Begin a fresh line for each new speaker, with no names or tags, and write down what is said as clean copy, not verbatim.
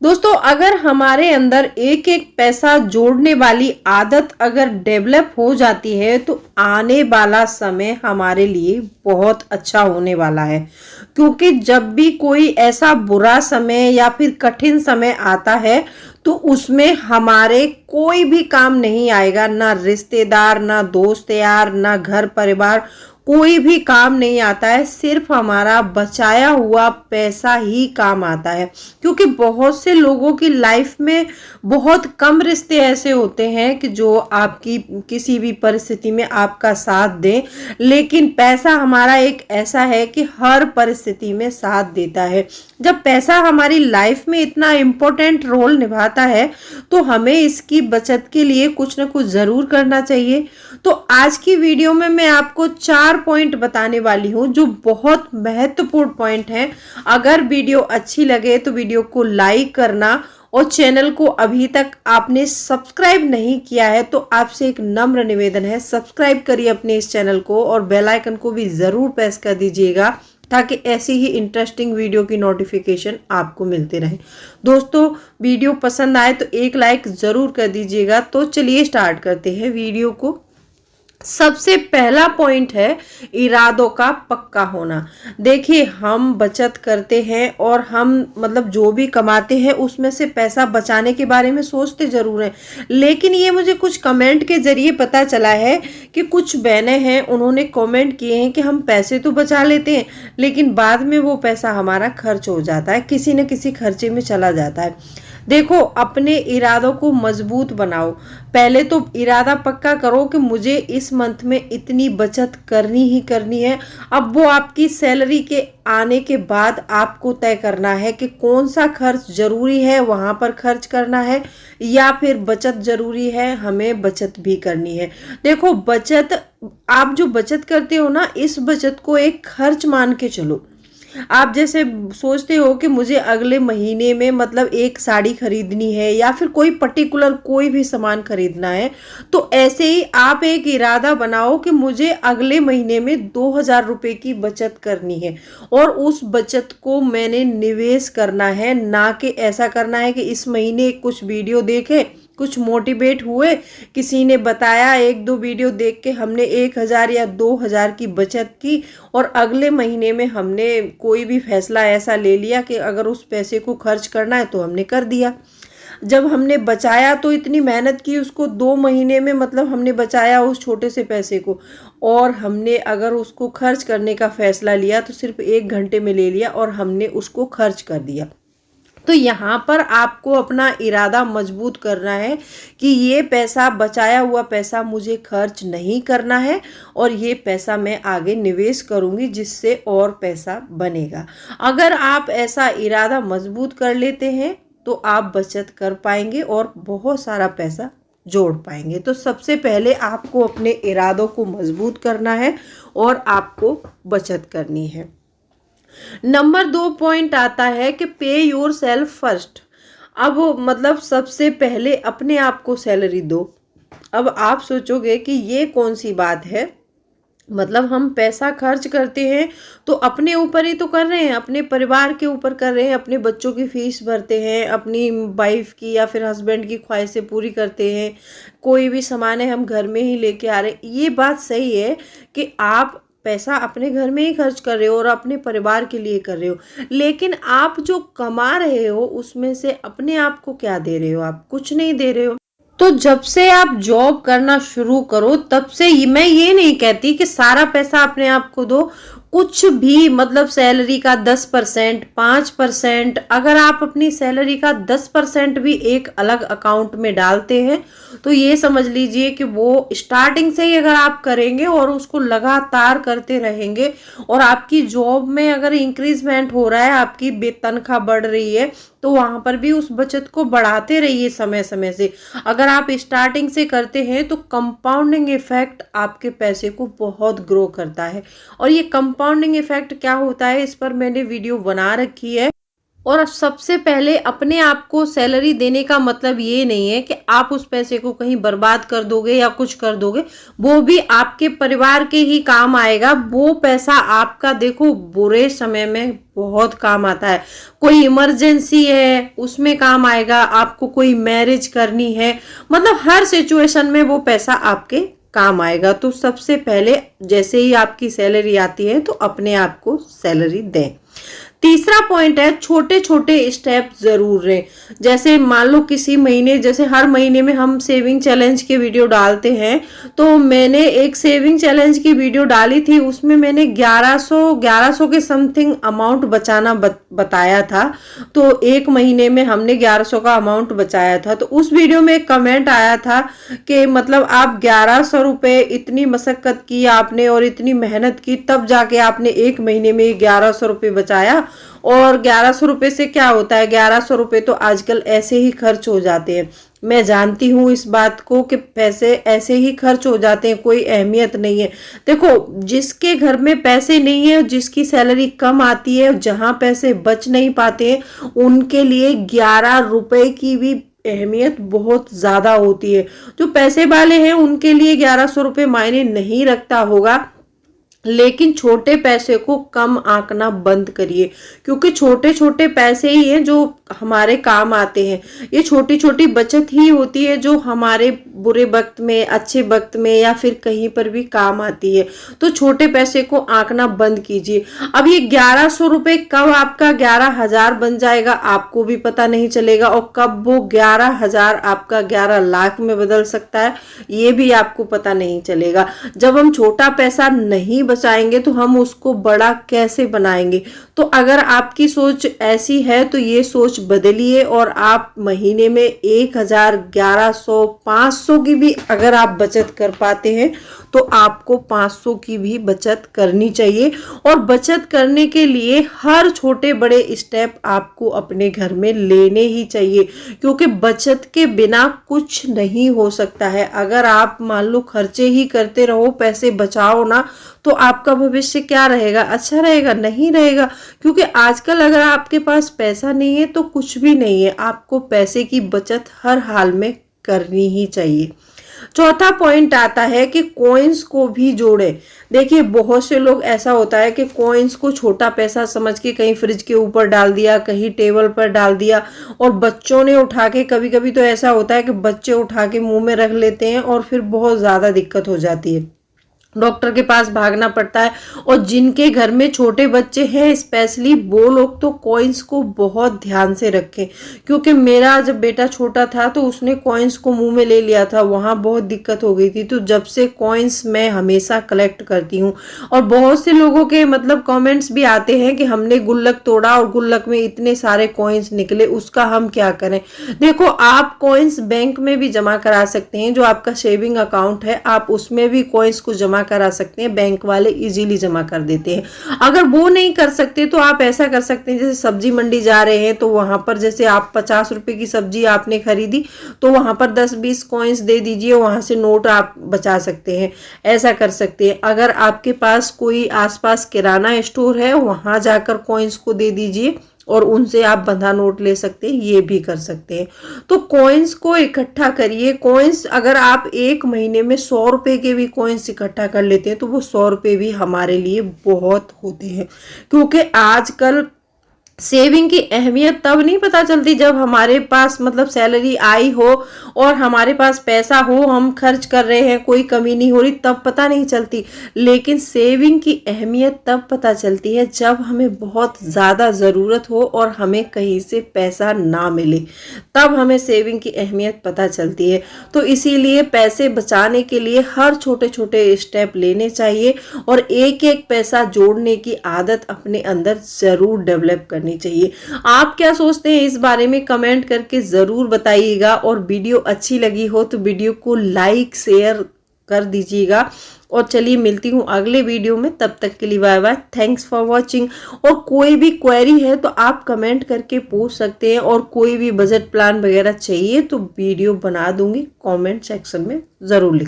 दोस्तों, अगर हमारे अंदर एक एक पैसा जोड़ने वाली आदत अगर डेवलप हो जाती है तो आने वाला समय हमारे लिए बहुत अच्छा होने वाला है। क्योंकि जब भी कोई ऐसा बुरा समय या फिर कठिन समय आता है तो उसमें हमारे कोई भी काम नहीं आएगा, ना रिश्तेदार, ना दोस्त यार, ना घर परिवार, कोई भी काम नहीं आता है। सिर्फ हमारा बचाया हुआ पैसा ही काम आता है। क्योंकि बहुत से लोगों की लाइफ में बहुत कम रिश्ते ऐसे होते हैं कि जो आपकी किसी भी परिस्थिति में आपका साथ दें, लेकिन पैसा हमारा एक ऐसा है कि हर परिस्थिति में साथ देता है। जब पैसा हमारी लाइफ में इतना इम्पोर्टेंट रोल निभाता है तो हमें इसकी बचत के लिए कुछ ना कुछ जरूर करना चाहिए। तो आज की वीडियो में मैं आपको 4 पॉइंट बताने वाली हूं जो बहुत महत्वपूर्ण पॉइंट हैं। अगर वीडियो अच्छी लगे तो वीडियो को लाइक करना, और चैनल को अभी तक आपने सब्सक्राइब नहीं किया है तो आपसे एक नम्र निवेदन है, सब्सक्राइब करिए अपने इस चैनल को और बेल आइकन को भी जरूर प्रेस कर दीजिएगा ताकि ऐसी ही इंटरेस्टिंग वीडियो की नोटिफिकेशन आपको मिलते रहे। दोस्तों, वीडियो पसंद आए तो एक लाइक जरूर कर दीजिएगा। तो चलिए स्टार्ट करते हैं वीडियो को। सबसे पहला पॉइंट है इरादों का पक्का होना। देखिए, हम बचत करते हैं और हम मतलब जो भी कमाते हैं उसमें से पैसा बचाने के बारे में सोचते जरूर हैं, लेकिन ये मुझे कुछ कमेंट के जरिए पता चला है कि कुछ बहनें हैं, उन्होंने कमेंट किए हैं कि हम पैसे तो बचा लेते हैं लेकिन बाद में वो पैसा हमारा खर्च हो जाता है, किसी न किसी खर्चे में चला जाता है। देखो, अपने इरादों को मजबूत बनाओ। पहले तो इरादा पक्का करो कि मुझे इस मंथ में इतनी बचत करनी ही करनी है। अब वो आपकी सैलरी के आने के बाद आपको तय करना है कि कौन सा खर्च जरूरी है, वहां पर खर्च करना है, या फिर बचत जरूरी है, हमें बचत भी करनी है। देखो, बचत, आप जो बचत करते हो ना, इस बचत को एक खर्च मान के चलो। आप जैसे सोचते हो कि मुझे अगले महीने में मतलब एक साड़ी खरीदनी है या फिर कोई पर्टिकुलर कोई भी सामान खरीदना है, तो ऐसे ही आप एक इरादा बनाओ कि मुझे अगले महीने में 2,000 रुपए की बचत करनी है और उस बचत को मैंने निवेश करना है। ना कि ऐसा करना है कि इस महीने कुछ वीडियो देखे, कुछ मोटिवेट हुए, किसी ने बताया, एक दो वीडियो देख के हमने 1,000 या 2,000 की बचत की और अगले महीने में हमने कोई भी फैसला ऐसा ले लिया कि अगर उस पैसे को खर्च करना है तो हमने कर दिया। जब हमने बचाया तो इतनी मेहनत की उसको 2 महीने में, मतलब हमने बचाया उस छोटे से पैसे को, और हमने अगर उसको खर्च करने का फैसला लिया तो सिर्फ 1 घंटे में ले लिया और हमने उसको खर्च कर दिया। तो यहाँ पर आपको अपना इरादा मजबूत करना है कि ये पैसा, बचाया हुआ पैसा मुझे खर्च नहीं करना है और ये पैसा मैं आगे निवेश करूंगी जिससे और पैसा बनेगा। अगर आप ऐसा इरादा मजबूत कर लेते हैं तो आप बचत कर पाएंगे और बहुत सारा पैसा जोड़ पाएंगे। तो सबसे पहले आपको अपने इरादों को मजबूत करना है और आपको बचत करनी है। नंबर 2 पॉइंट आता है कि पे योर सेल्फ फर्स्ट। अब मतलब सबसे पहले अपने आप को सैलरी दो। अब आप सोचोगे कि ये कौन सी बात है, मतलब हम पैसा खर्च करते हैं तो अपने ऊपर ही तो कर रहे हैं, अपने परिवार के ऊपर कर रहे हैं, अपने बच्चों की फीस भरते हैं, अपनी वाइफ की या फिर हस्बैंड की ख्वाहिशें पूरी करते हैं, कोई भी सामान है हम घर में ही लेके आ रहे हैं। ये बात सही है कि आप पैसा अपने घर में ही खर्च कर रहे हो और अपने परिवार के लिए कर रहे हो, लेकिन आप जो कमा रहे हो उसमें से अपने आप को क्या दे रहे हो? आप कुछ नहीं दे रहे हो। तो जब से आप जॉब करना शुरू करो तब से मैं ये नहीं कहती कि सारा पैसा अपने आप को दो, कुछ भी, मतलब सैलरी का 10%, 5%, अगर आप अपनी सैलरी का 10% भी एक अलग अकाउंट में डालते हैं तो ये समझ लीजिए कि वो स्टार्टिंग से ही अगर आप करेंगे और उसको लगातार करते रहेंगे और आपकी जॉब में अगर इंक्रीजमेंट हो रहा है, आपकी तनख्वाह बढ़ रही है, तो वहां पर भी उस बचत को बढ़ाते रहिए समय समय से। अगर आप स्टार्टिंग से करते हैं तो कंपाउंडिंग इफेक्ट आपके पैसे को बहुत ग्रो करता है। और ये कंपाउंडिंग इफेक्ट क्या होता है, इस पर मैंने वीडियो बना रखी है। और सबसे पहले अपने आप को सैलरी देने का मतलब ये नहीं है कि आप उस पैसे को कहीं बर्बाद कर दोगे या कुछ कर दोगे। वो भी आपके परिवार के ही काम आएगा। वो पैसा आपका देखो बुरे समय में बहुत काम आता है। कोई इमरजेंसी है उसमें काम आएगा, आपको कोई मैरिज करनी है, मतलब हर सिचुएशन में वो पैसा आपके काम आएगा। तो सबसे पहले जैसे ही आपकी सैलरी आती है तो अपने आप को सैलरी दें। तीसरा पॉइंट है, छोटे छोटे स्टेप जरूर लें। जैसे मान लो किसी महीने, जैसे हर महीने में हम सेविंग चैलेंज के वीडियो डालते हैं, तो मैंने एक सेविंग चैलेंज की वीडियो डाली थी, उसमें मैंने 1100 के समथिंग अमाउंट बचाना बताया था। तो एक महीने में हमने 1100 का अमाउंट बचाया था। तो उस वीडियो में एक कमेंट आया था कि मतलब आप 1100 रुपए इतनी मशक्कत की आपने और इतनी मेहनत की, तब जाके आपने एक महीने में 1100 रुपए बचाया। और 1100 रुपए से क्या होता है, 1100 रुपए तो आजकल ऐसे ही खर्च हो जाते हैं। मैं जानती हूँ इस बात को कि पैसे ऐसे ही खर्च हो जाते हैं, कोई अहमियत नहीं है। देखो, जिसके घर में पैसे नहीं है, जिसकी सैलरी कम आती है, जहां पैसे बच नहीं पाते हैं, उनके लिए 11 रुपए की भी अहमियत बहुत ज्यादा होती है। जो पैसे वाले हैं उनके लिए 1100 रुपए मायने नहीं रखता होगा, लेकिन छोटे पैसे को कम आंकना बंद करिए, क्योंकि छोटे छोटे पैसे ही हैं जो हमारे काम आते हैं। ये छोटी छोटी बचत ही होती है जो हमारे बुरे वक्त में, अच्छे वक्त में या फिर कहीं पर भी काम आती है। तो छोटे पैसे को आंकना बंद कीजिए। अब ये 1100 रुपए कब आपका 11,000 बन जाएगा आपको भी पता नहीं चलेगा, और कब वो 11,000 आपका 11 लाख में बदल सकता है ये भी आपको पता नहीं चलेगा। जब हम छोटा पैसा नहीं बचाएंगे तो हम उसको बड़ा कैसे बनाएंगे। तो अगर आपकी सोच ऐसी है तो ये सोच बदलिए, और आप महीने में 1000, 1100, 500 की भी अगर आप बचत कर पाते हैं तो आपको 500 की भी बचत करनी चाहिए। और बचत करने के लिए हर छोटे बड़े स्टेप आपको अपने घर में लेने ही चाहिए, क्योंकि बचत के बिना कुछ नहीं हो सकता है। अगर आप मान लो खर्चे ही करते रहो, पैसे बचाओ ना, तो आपका भविष्य क्या रहेगा, अच्छा रहेगा, नहीं रहेगा। क्योंकि आजकल अगर आपके पास पैसा नहीं है तो कुछ भी नहीं है। आपको पैसे की बचत हर हाल में करनी ही चाहिए। चौथा पॉइंट आता है कि कॉइन्स को भी जोड़े। देखिए, बहुत से लोग ऐसा होता है कि कॉइन्स को छोटा पैसा समझ के कहीं फ्रिज के ऊपर डाल दिया, कहीं टेबल पर डाल दिया, और बच्चों ने उठा के, कभी कभी तो ऐसा होता है कि बच्चे उठा के मुंह में रख लेते हैं और फिर बहुत ज्यादा दिक्कत हो जाती है, डॉक्टर के पास भागना पड़ता है। और जिनके घर में छोटे बच्चे हैं स्पेशली, वो लोग तो कॉइन्स को बहुत ध्यान से रखें। क्योंकि मेरा जब बेटा छोटा था तो उसने कॉइन्स को मुंह में ले लिया था, वहां बहुत दिक्कत हो गई थी। तो जब से कॉइन्स मैं हमेशा कलेक्ट करती हूँ। और बहुत से लोगों के मतलब कमेंट्स भी आते हैं कि हमने गुल्लक तोड़ा और गुल्लक में इतने सारे कॉइन्स निकले, उसका हम क्या करें। देखो, आप कॉइन्स बैंक में भी जमा करा सकते हैं, जो आपका सेविंग अकाउंट है आप उसमें भी कॉइन्स को जमा करा सकते हैं। बैंक वाले इजीली जमा कर देते हैं। अगर वो नहीं कर सकते तो आप ऐसा कर सकते हैं, जैसे सब्जी मंडी जा रहे हैं तो वहां पर जैसे आप 50 रुपए की सब्जी आपने खरीदी तो वहां पर 10-20 कॉइन्स दे दीजिए, वहां से नोट आप बचा सकते हैं। ऐसा कर सकते हैं। अगर आपके पास कोई आसपास किराना स्टोर है वहां जाकर कॉइन्स को दे दीजिए और उनसे आप बंधा नोट ले सकते हैं, ये भी कर सकते हैं। तो कॉइन्स को इकट्ठा करिए। कॉइन्स अगर आप एक महीने में 100 रुपए के भी कॉइन्स इकट्ठा कर लेते हैं तो वो 100 रुपए भी हमारे लिए बहुत होते हैं। क्योंकि आजकल सेविंग की अहमियत तब नहीं पता चलती जब हमारे पास मतलब सैलरी आई हो और हमारे पास पैसा हो, हम खर्च कर रहे हैं, कोई कमी नहीं हो रही, तब पता नहीं चलती। लेकिन सेविंग की अहमियत तब पता चलती है जब हमें बहुत ज़्यादा ज़रूरत हो और हमें कहीं से पैसा ना मिले, तब हमें सेविंग की अहमियत पता चलती है। तो इसीलिए पैसे बचाने के लिए हर छोटे छोटे स्टेप लेने चाहिए और एक एक पैसा जोड़ने की आदत अपने अंदर ज़रूर डेवलप करनी चाहिए। आप क्या सोचते हैं इस बारे में कमेंट करके जरूर बताइएगा। और वीडियो अच्छी लगी हो तो वीडियो को लाइक शेयर कर दीजिएगा। और चलिए मिलती हूँ अगले वीडियो में, तब तक के लिए bye bye, thanks for watching. और कोई भी क्वेरी है तो आप कमेंट करके पूछ सकते हैं, और कोई भी बजट प्लान वगैरह चाहिए तो वीडियो बना दूंगी, कमेंट सेक्शन में जरूर लिख